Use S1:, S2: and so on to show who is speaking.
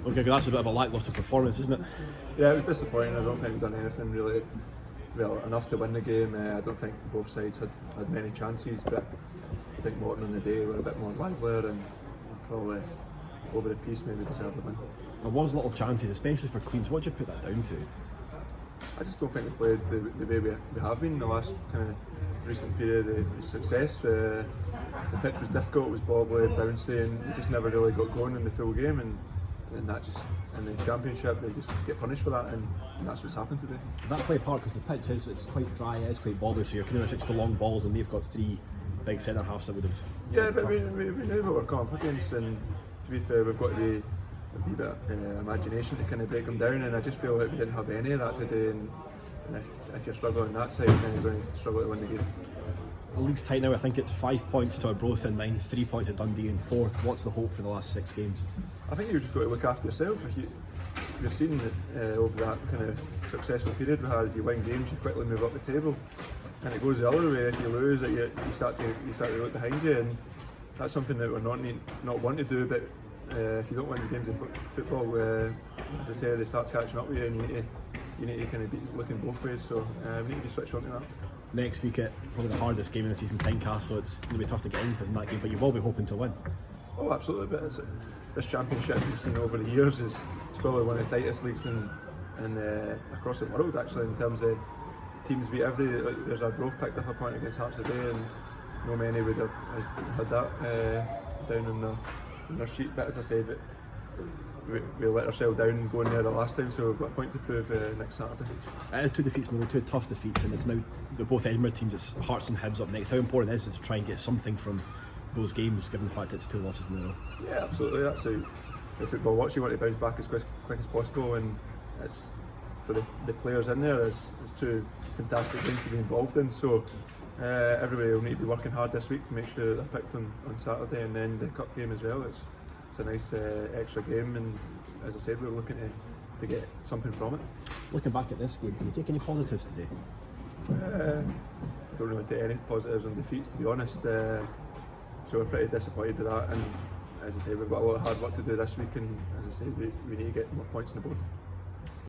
S1: Okay, that's a bit of a lacklustre performance, isn't it?
S2: Yeah, it was disappointing. I don't think we've done anything really well enough to win the game. I don't think both sides had many chances, but I think Morton on the day were a bit more livelier and probably over the piece maybe deserved a win.
S1: There was little chances, especially for Queens. What do you put that down to?
S2: I just don't think we played the way we have been in the last kind of recent period of success. The pitch was difficult, it was bobbly, bouncy, and we just never really got going in the full game. And that just in the championship, they just get punished for that, and that's what's happened today.
S1: That play part, because the pitch it's quite dry, it's quite bobbly, so you're kind of restricted to long balls, and they've got three big centre halves that would have.
S2: Yeah, but we knew what we're coming up against, and to be fair, we've got to be a wee bit imagination to kind of break them down, and I just feel like we didn't have any of that today. And if you're struggling on that side, then you're going to struggle to win the game.
S1: The league's tight now. I think it's 5 points to Arbroath in ninth, 3 points to Dundee in fourth. What's the hope for the last 6 games?
S2: I think you've just got to look after yourself. If you've seen that over that kind of successful period we had, if you win games, you quickly move up the table, and it goes the other way. If you lose, you start to look behind you, and that's something that we're not wanting to do. But if you don't win the games of football, as I say, they start catching up with you, and you need to kind of be looking both ways. So we need to be switched on to that.
S1: Next week at probably the hardest game in the season, Tynecastle. It's going to be tough to get anything in that game, but you will be hoping to win.
S2: Oh, absolutely. But this championship we've seen over the years is probably one of the tightest leagues in across the world, actually, in terms of teams beat every. Like, there's Arbroath picked up a point against Hearts today, and no many would have had that down on their sheet. But as I said, we let ourselves down going there the last time, so we've got a point to prove next Saturday.
S1: It is 2 defeats in a row, 2 tough defeats, and it's now they're both Edinburgh teams. It's Hearts and Hibs up next. How important is it to try and get something from those games, given the fact it's 2 losses in a row?
S2: Yeah, absolutely. That's how the football works. You want to bounce back as quick as possible, and it's for the players in there. It's 2 fantastic games to be involved in. So everybody will need to be working hard this week to make sure that they're picked on Saturday, and then the cup game as well. It's a nice extra game, and as I said, we're looking to get something from it.
S1: Looking back at this game, can you take any positives today?
S2: I don't really take any positives on defeats, to be honest. So we're pretty disappointed with that, and as I say, we've got a lot of hard work to do this week, and as I say, we need to get more points on the board.